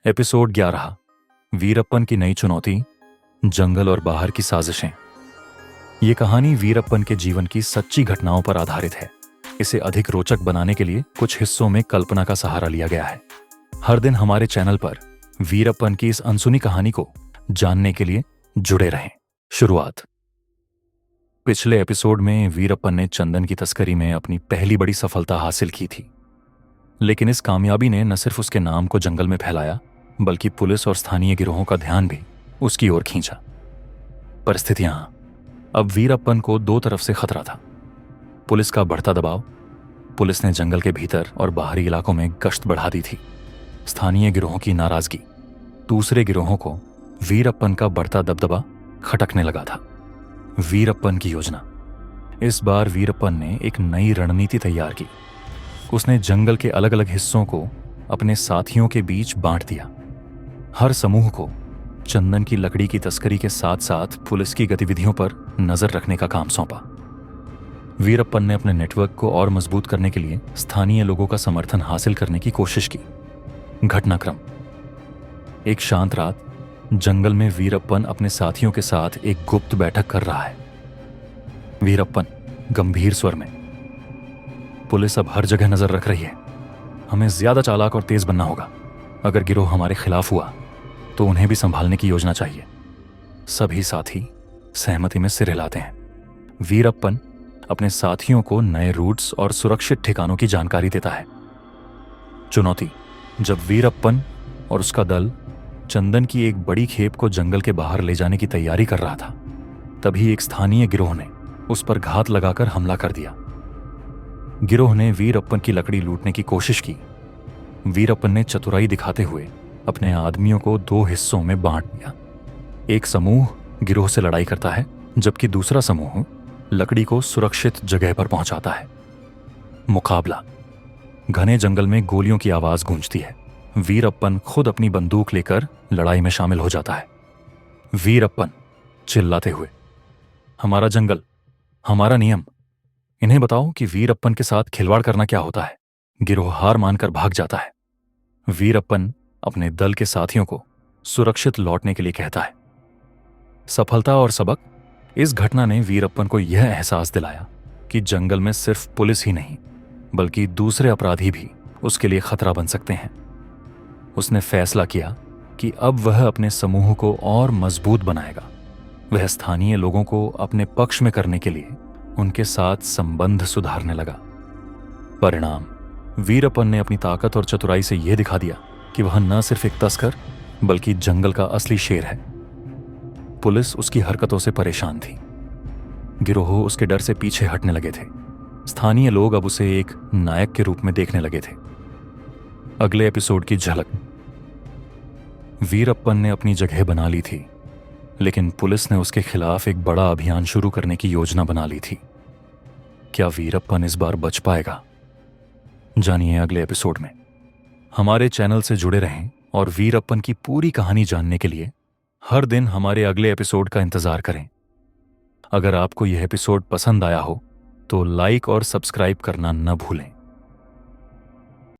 Episode 11। Veerappan की नई चुनौती, जंगल और बाहर की साजिशें। ये कहानी वीरप्पन के जीवन की सच्ची घटनाओं पर आधारित है। इसे अधिक रोचक बनाने के लिए कुछ हिस्सों में कल्पना का सहारा लिया गया है। हर दिन हमारे चैनल पर वीरप्पन की इस अनसुनी कहानी को जानने के लिए जुड़े रहें। शुरुआत। पिछले एपिसोड में वीरप्पन ने चंदन की तस्करी में अपनी पहली बड़ी सफलता हासिल की थी, लेकिन इस कामयाबी ने न सिर्फ उसके नाम को जंगल में फैलाया, बल्कि पुलिस और स्थानीय गिरोहों का ध्यान भी उसकी ओर खींचा। परिस्थितियां अब वीरप्पन को दो तरफ से खतरा था। पुलिस का बढ़ता दबाव। पुलिस ने जंगल के भीतर और बाहरी इलाकों में गश्त बढ़ा दी थी। स्थानीय गिरोहों की नाराजगी। दूसरे गिरोहों को वीरप्पन का बढ़ता दबदबा खटकने लगा था। वीरप्पन की योजना। इस बार वीरप्पन ने एक नई रणनीति तैयार की। उसने जंगल के अलग अलग हिस्सों को अपने साथियों के बीच बांट दिया। हर समूह को चंदन की लकड़ी की तस्करी के साथ साथ पुलिस की गतिविधियों पर नजर रखने का काम सौंपा। वीरप्पन ने अपने नेटवर्क को और मजबूत करने के लिए स्थानीय लोगों का समर्थन हासिल करने की कोशिश की। घटनाक्रम। एक शांत रात, जंगल में वीरप्पन अपने साथियों के साथ एक गुप्त बैठक कर रहा है। वीरप्पन गंभीर स्वर में, पुलिस अब हर जगह नजर रख रही है। हमें ज्यादा चालाक और तेज बनना होगा। अगर गिरोह हमारे खिलाफ हुआ तो उन्हें भी संभालने की योजना चाहिए। सभी साथी सहमति में सिर हिलाते हैं। वीरप्पन अपने साथियों को नए रूट्स और सुरक्षित ठिकानों की जानकारी देता है। चुनौती। जब वीरप्पन और उसका दल चंदन की एक बड़ी खेप को जंगल के बाहर ले जाने की तैयारी कर रहा था, तभी एक स्थानीय गिरोह ने उस पर घात लगाकर हमला कर दिया। गिरोह ने वीरप्पन की लकड़ी लूटने की कोशिश की। वीरप्पन ने चतुराई दिखाते हुए अपने आदमियों को दो हिस्सों में बांट दिया। एक समूह गिरोह से लड़ाई करता है, जबकि दूसरा समूह लकड़ी को सुरक्षित जगह पर पहुंचाता है। मुकाबला। घने जंगल में गोलियों की आवाज गूंजती है। वीरप्पन खुद अपनी बंदूक लेकर लड़ाई में शामिल हो जाता है। वीरप्पन चिल्लाते हुए, हमारा जंगल, हमारा नियम। इन्हें बताओ कि वीरप्पन के साथ खिलवाड़ करना क्या होता है। गिरोह हार मानकर भाग जाता है। वीरप्पन अपने दल के साथियों को सुरक्षित लौटने के लिए कहता है। सफलता और सबक। इस घटना ने वीरप्पन को यह एहसास दिलाया कि जंगल में सिर्फ पुलिस ही नहीं, बल्कि दूसरे अपराधी भी उसके लिए खतरा बन सकते हैं। उसने फैसला किया कि अब वह अपने समूह को और मजबूत बनाएगा। वह स्थानीय लोगों को अपने पक्ष में करने के लिए उनके साथ संबंध सुधारने लगा। परिणाम। वीरप्पन ने अपनी ताकत और चतुराई से यह दिखा दिया कि वह न सिर्फ एक तस्कर, बल्कि जंगल का असली शेर है। पुलिस उसकी हरकतों से परेशान थी। गिरोह उसके डर से पीछे हटने लगे थे। स्थानीय लोग अब उसे एक नायक के रूप में देखने लगे थे। अगले एपिसोड की झलक। वीरप्पन ने अपनी जगह बना ली थी, लेकिन पुलिस ने उसके खिलाफ एक बड़ा अभियान शुरू करने की योजना बना ली थी। क्या वीरप्पन इस बार बच पाएगा? जानिए अगले एपिसोड में। हमारे चैनल से जुड़े रहें और वीरप्पन की पूरी कहानी जानने के लिए हर दिन हमारे अगले एपिसोड का इंतजार करें। अगर आपको यह एपिसोड पसंद आया हो तो लाइक और सब्सक्राइब करना न भूलें।